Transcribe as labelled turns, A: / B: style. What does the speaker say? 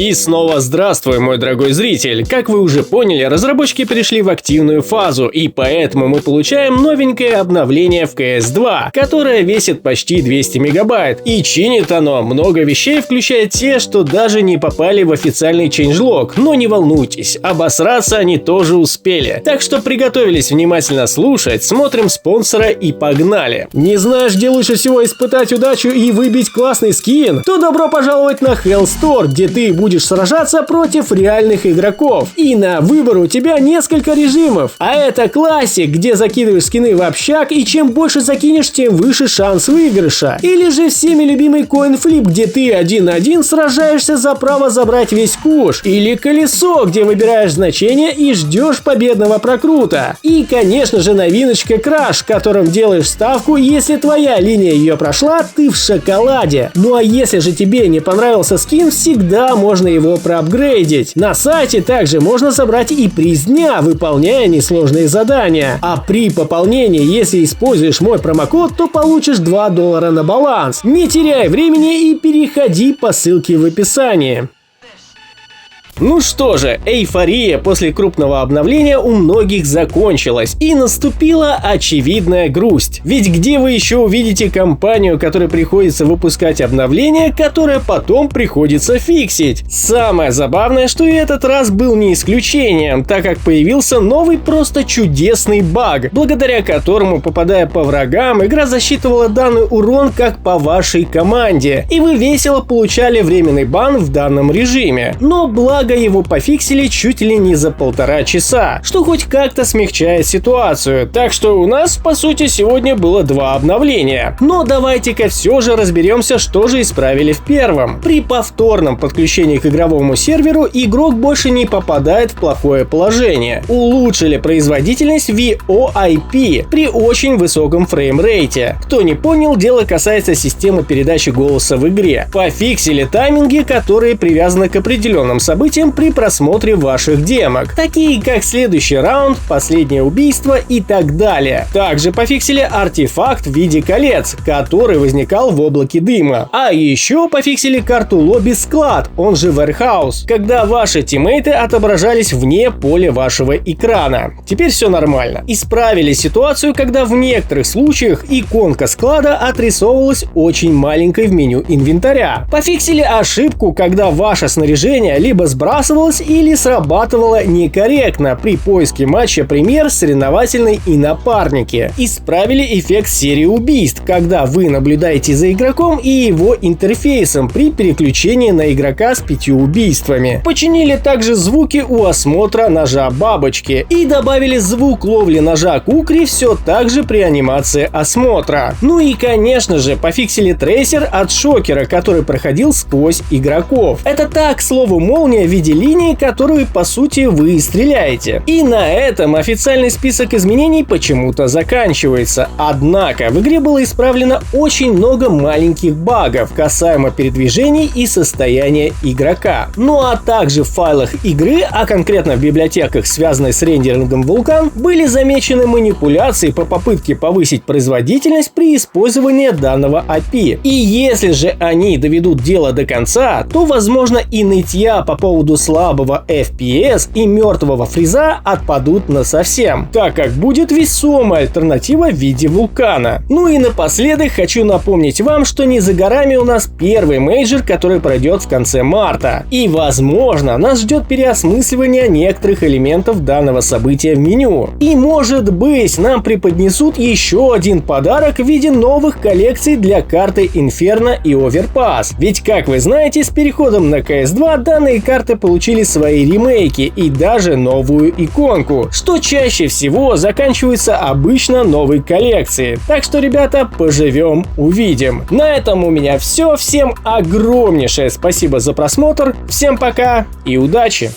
A: И снова здравствуй, мой дорогой зритель. Как вы уже поняли, разработчики перешли в активную фазу, и поэтому мы получаем новенькое обновление в CS2, которое весит почти 200 мегабайт. И чинит оно много вещей, включая те, что даже не попали в официальный changelog. Но не волнуйтесь, обосраться они тоже успели. Так что приготовились внимательно слушать, смотрим спонсора и погнали. Не знаешь, где лучше всего испытать удачу и выбить классный скин? То добро пожаловать на Hell Store, где ты будешь сражаться против реальных игроков. И на выбор у тебя несколько режимов. А это классик, где закидываешь скины в общак, и чем больше закинешь, тем выше шанс выигрыша. Или же всеми любимый коинфлип, где ты 1-1 сражаешься за право забрать весь куш. Или колесо, где выбираешь значение и ждешь победного прокрута. И, конечно же, новиночка Краш, в котором делаешь ставку, если твоя линия ее прошла, ты в шоколаде. Ну а если же тебе не понравился скин, всегда можно его проапгрейдить. На сайте также можно собрать и приз дня, выполняя несложные задания. А при пополнении, если используешь мой промокод, то получишь $2 на баланс. Не теряй времени и переходи по ссылке в описании. Ну что же, эйфория после крупного обновления у многих закончилась, и наступила очевидная грусть. Ведь где вы еще увидите компанию, которой приходится выпускать обновления, которое потом приходится фиксить? Самое забавное, что и этот раз был не исключением, так как появился новый просто чудесный баг, благодаря которому, попадая по врагам, игра засчитывала данный урон как по вашей команде, и вы весело получали временный бан в данном режиме. Но благо его пофиксили чуть ли не за 1,5 часа, что хоть как-то смягчает ситуацию. Так что у нас, по сути, сегодня было 2 обновления. Но давайте-ка все же разберемся, что же исправили в первом. При повторном подключении к игровому серверу игрок больше не попадает в плохое положение. Улучшили производительность VoIP при очень высоком фреймрейте. Кто не понял, дело касается системы передачи голоса в игре. Пофиксили тайминги, которые привязаны к определенным событиям при просмотре ваших демок, такие как следующий раунд, последнее убийство и так далее. Также пофиксили артефакт в виде колец, который возникал в облаке дыма. А еще пофиксили карту лобби-склад, он же warehouse, когда ваши тиммейты отображались вне поля вашего экрана. Теперь все нормально. Исправили ситуацию, когда в некоторых случаях иконка склада отрисовывалась очень маленькой в меню инвентаря. Пофиксили ошибку, когда ваше снаряжение либо сбрасывалось или срабатывало некорректно при поиске матча премьер, соревновательной и напарники. Исправили эффект серии убийств, когда вы наблюдаете за игроком и его интерфейсом при переключении на игрока с 5 убийствами. Починили также звуки у осмотра ножа бабочки и добавили звук ловли ножа кукри все так же при анимации осмотра. Ну и конечно же пофиксили трейсер от шокера, который проходил сквозь игроков. Это так, к слову, молния в виде линии, которую по сути вы стреляете. И на этом официальный список изменений почему-то заканчивается. Однако в игре было исправлено очень много маленьких багов касаемо передвижений и состояния игрока. Ну а также в файлах игры, а конкретно в библиотеках, связанных с рендерингом вулкан, были замечены манипуляции по попытке повысить производительность при использовании данного API. И если же они доведут дело до конца, то возможно и нытья по поводу слабого FPS и мертвого фриза отпадут насовсем, так как будет весомая альтернатива в виде вулкана. Ну и напоследок хочу напомнить вам, что не за горами у нас первый мейджор, который пройдет в конце марта. И возможно нас ждет переосмысливание некоторых элементов данного события в меню. И может быть нам преподнесут еще один подарок в виде новых коллекций для карты Inferno и Overpass. Ведь как вы знаете, с переходом на CS2 данные карты получили свои ремейки и даже новую иконку, что чаще всего заканчивается обычно новой коллекцией. Так что, ребята, поживем, увидим. На этом у меня все. Всем огромнейшее спасибо за просмотр. Всем пока и удачи!